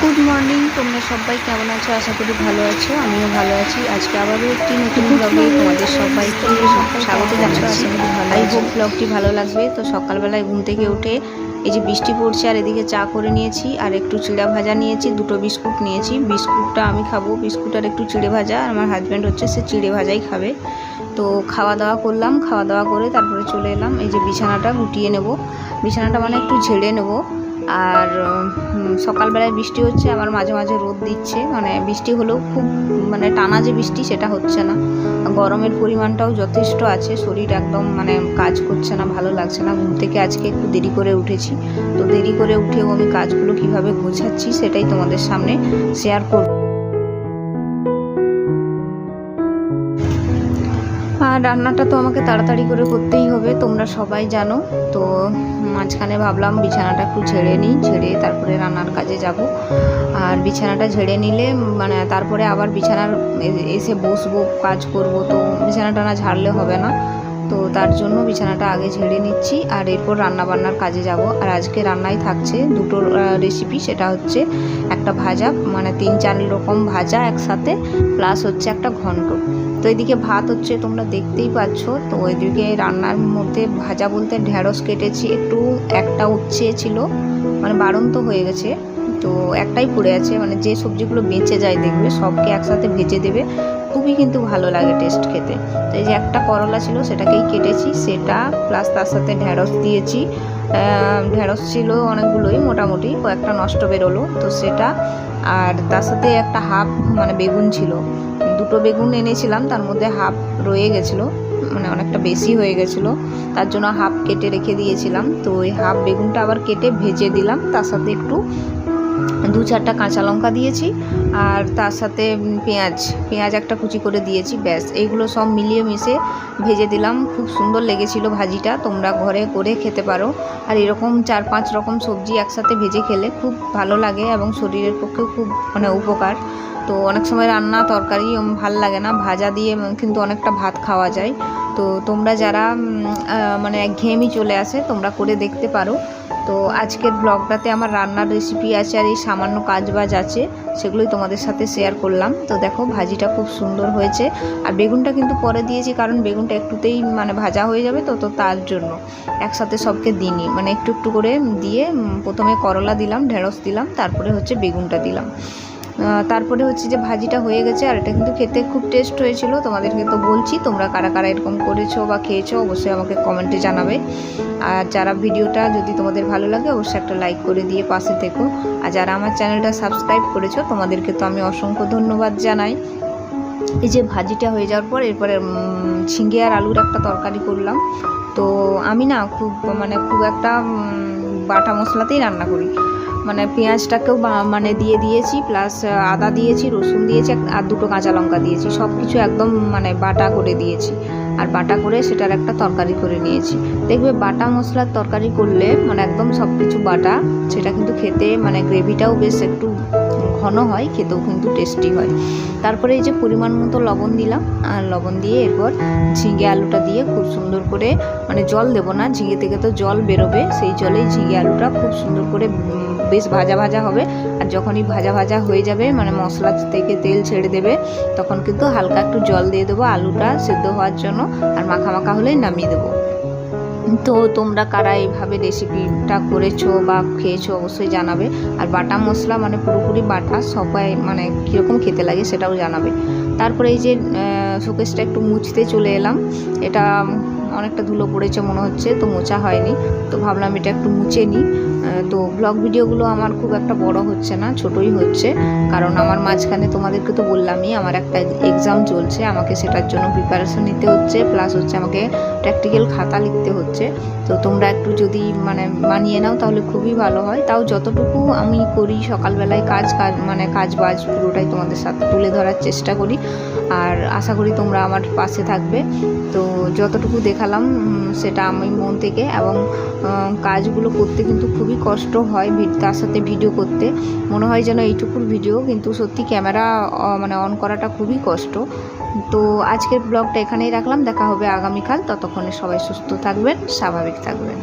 Good morning, তোমরা সবাই কেমন আছো? আশা করি ভালো আছো, আমিও ভালো আছি। আজকে আবারও একটি নতুন ব্লগে তোমাদের সবাইকে স্বাগত জানাচ্ছি। আই হোপ ব্লগটি ভালো লাগবে। তো সকালবেলায় ঘুম থেকে উঠে এই যে বৃষ্টি পড়ছে আর এদিকে চা করে নিয়েছি, আর একটু চিড়া ভাজা নিয়েছি, দুটো বিস্কুট নিয়েছি। বিস্কুটটা আমি খাবো, বিস্কুট আর একটু চিড়ে ভাজা। আর আমার হাজব্যান্ড হচ্ছে সে চিড়ে ভাজাই খাবে। তো খাওয়া দাওয়া করলাম, খাওয়া দাওয়া করে তারপরে চলে এলাম। এই যে বিছানাটা গুটিয়ে নেব, বিছানাটা মানে একটু ঝেড়ে নেব। আর সকালবেলায় বৃষ্টি হচ্ছে, আবার মাঝে মাঝে রোদ দিচ্ছে, মানে বৃষ্টি হলেও খুব মানে টানা যে বৃষ্টি সেটা হচ্ছে না। গরমের পরিমাণটাও যথেষ্ট আছে, শরীর একদম মানে কাজ করছে না, ভালো লাগছে না। ঘুম থেকে আজকে একটু দেরি করে উঠেছি, তো দেরি করে উঠেও আমি কাজগুলো কিভাবে গোছাচ্ছি সেটাই তোমাদের সামনে শেয়ার করব। আর রান্নাটা তো আমাকে তাড়াতাড়ি করে করতেই হবে, তোমরা সবাই জানো। তো মাঝখানে ভাবলাম বিছানাটা একটু ঝেড়ে নিই, ঝেড়ে তারপরে রান্নার কাজে যাব। আর বিছানাটা ঝেড়ে নিলে মানে তারপরে আবার বিছানার এসে বসবো, কাজ করব, তো বিছানাটা না ঝাড়লে হবে না। তো তার জন্য বিছানাটা আগে ঝেড়ে নিচ্ছি, আর এরপর রান্নাবান্নার কাজে যাব। আর আজকে রান্নায় থাকছে দুটো রেসিপি, সেটা হচ্ছে একটা ভাজা, মানে 3-4 রকম ভাজা একসাথে, প্লাস হচ্ছে একটা ঘন্ট। তো এদিকে ভাত হচ্ছে, তোমরা দেখতেই পাচ্ছ। তো ওইদিকে রান্নার মধ্যে ভাজা বলতে ঢেঁড়স কেটেছি, একটা উচ্ছে ছিল, মানে বাড়ন্ত হয়ে গেছে, তো একটাই পড়ে আছে। মানে যে সবজিগুলো বেঁচে যায় দেখবে সবকে একসাথে ভেজে দেবে, খুবই কিন্তু ভালো লাগে টেস্ট খেতে। তো এই যে একটা করলা ছিল সেটাকেই কেটেছি, সেটা প্লাস তার সাথে ঢেঁড়স দিয়েছি। ঢেঁড়স ছিল অনেকগুলোই, মোটামুটি কয়েকটা নষ্ট বেরোলো, তো সেটা। আর তার সাথে একটা হাফ মানে বেগুন ছিল, দুটো বেগুন এনেছিলাম, তার মধ্যে হাফ রয়ে গেছিলো, মানে অনেকটা বেশি হয়ে গেছিলো, তার জন্য হাফ কেটে রেখে দিয়েছিলাম। তো ওই হাফ বেগুনটা আবার কেটে ভেজে দিলাম, তার সাথে একটু 2-4টা কাঁচা লঙ্কা দিয়েছি, আর তার সাথে পেঁয়াজ একটা কুচি করে দিয়েছি, ব্যাস। এইগুলো সব মিলিয়ে মিশে ভেজে দিলাম, খুব সুন্দর লেগেছিল ভাজিটা। তোমরা ঘরে করে খেতে পারো। আর এরকম 4-5 রকম সবজি একসাথে ভেজে খেলে খুব ভালো লাগে এবং শরীরের পক্ষেও খুব মানে উপকার। তো অনেক সময় রান্না তরকারি ভাল লাগে না, ভাজা দিয়ে কিন্তু অনেকটা ভাত খাওয়া যায়। তো তোমরা যারা মানে একঘেয়েমি চলে আসে, তোমরা করে দেখতে পারো। তো আজকের ব্লগটাতে আমার রান্নার রেসিপি আছে, আর এই সামান্য কাজবাজ আছে, সেগুলোই তোমাদের সাথে শেয়ার করলাম। তো দেখো ভাজিটা খুব সুন্দর হয়েছে। আর বেগুনটা কিন্তু পরে দিয়েছি, কারণ বেগুনটা একটুতেই মানে ভাজা হয়ে যাবে, তো তার জন্য একসাথে সবকে দিইনি, মানে একটু একটু করে দিয়ে প্রথমে করলা দিলাম, ঢেঁড়স দিলাম, তারপরে হচ্ছে বেগুনটা দিলাম। তারপরে হচ্ছে যে ভাজিটা হয়ে গেছে। আর এটা কিন্তু খেতে খুব টেস্ট হয়েছিল। তোমাদেরকে তো বলছি, তোমরা কারা কারা এরকম করেছো বা খেয়েছো অবশ্যই আমাকে কমেন্টে জানাবে। আর যারা ভিডিওটা যদি তোমাদের ভালো লাগে অবশ্যই একটা লাইক করে দিয়ে পাশে থেকো। আর যারা আমার চ্যানেলটা সাবস্ক্রাইব করেছো তোমাদেরকে তো আমি অসংখ্য ধন্যবাদ জানাই। এই যে ভাজিটা হয়ে যাওয়ার পর এরপরে ঝিঙে আর আলুর একটা তরকারি করলাম। তো আমি না খুব একটা বাটা মশলাতেই রান্না করি, মানে পেঁয়াজটাকেও মানে দিয়ে দিয়েছি, প্লাস আদা দিয়েছি, রসুন দিয়েছি, আর 2টো কাঁচা লঙ্কা দিয়েছি, সব কিছু একদম মানে বাটা করে দিয়েছি। আর বাটা করে সেটার একটা তরকারি করে নিয়েছি। দেখবে বাটা মশলার তরকারি করলে মানে একদম সব কিছু বাটা, সেটা কিন্তু খেতে মানে গ্রেভিটাও বেশ একটু ঘন হয়, খেতেও কিন্তু টেস্টি হয়। তারপরে এই যে পরিমাণ মতো লবণ দিলাম, আর লবণ দিয়ে এরপর ঝিঙে আলুটা দিয়ে খুব সুন্দর করে, মানে জল দেবো না, ঝিঙে থেকে তো জল বেরোবে, সেই জলেই ঝিঙে আলুটা খুব সুন্দর করে বেশ ভাজা ভাজা হবে। আর যখনই ভাজা ভাজা হয়ে যাবে, মানে মশলা থেকে তেল ছেড়ে দেবে, তখন কিন্তু হালকা একটু জল দিয়ে দেবো আলুটা সেদ্ধ হওয়ার জন্য, আর মাখা মাখা হলেই নামিয়ে দেবো। তো তোমরা কারা এইভাবে রেসিপিটা করেছো বা খেয়েছো অবশ্যই জানাবে। আর বাটা মশলা মানে পুরোপুরি বাটা সবাই মানে কীরকম খেতে লাগে সেটাও জানাবে। তারপরে এই যে শোকেসটা একটু মুছতে চলে এলাম, এটা অনেকটা ধুলো পড়েছে মনে হচ্ছে, তো মোছা হয়নি, তো ভাবলাম এটা একটু মুছে নিই। তো ব্লগ ভিডিওগুলো আমার খুব একটা বড় হচ্ছে না, ছোটই হচ্ছে, কারণ আমার মাঝখানে তোমাদেরকে তো বললামই আমার একটা এক্সাম চলছে, আমাকে সেটার জন্য প্রিপারেশন নিতে হচ্ছে, প্লাস হচ্ছে আমাকে প্র্যাকটিক্যাল খাতা লিখতে হচ্ছে। তো তোমরা একটু যদি মানে মানিয়ে নাও তাহলে খুবই ভালো হয়। তাও যতটুকু আমি করি সকালবেলায় মানে কাজ বাজ পুরোটাই তোমাদের সাথে তুলে ধরার চেষ্টা করি, আর আশা করি তোমরা আমার পাশে থাকবে। তো যতটুকু দেখালাম সেটা আমি মন থেকে, এবং কাজগুলো করতে কিন্তু খুবই কষ্ট হয়, তার সাথে ভিডিও করতে মনে হয় যেন এইটুকুর ভিডিও, কিন্তু সত্যি ক্যামেরা মানে অন করাটা খুবই কষ্ট। তো আজকের ব্লগটা এখানেই রাখলাম, দেখা হবে আগামীকাল। ততক্ষণে সবাই সুস্থ থাকবেন, স্বাভাবিক থাকবেন।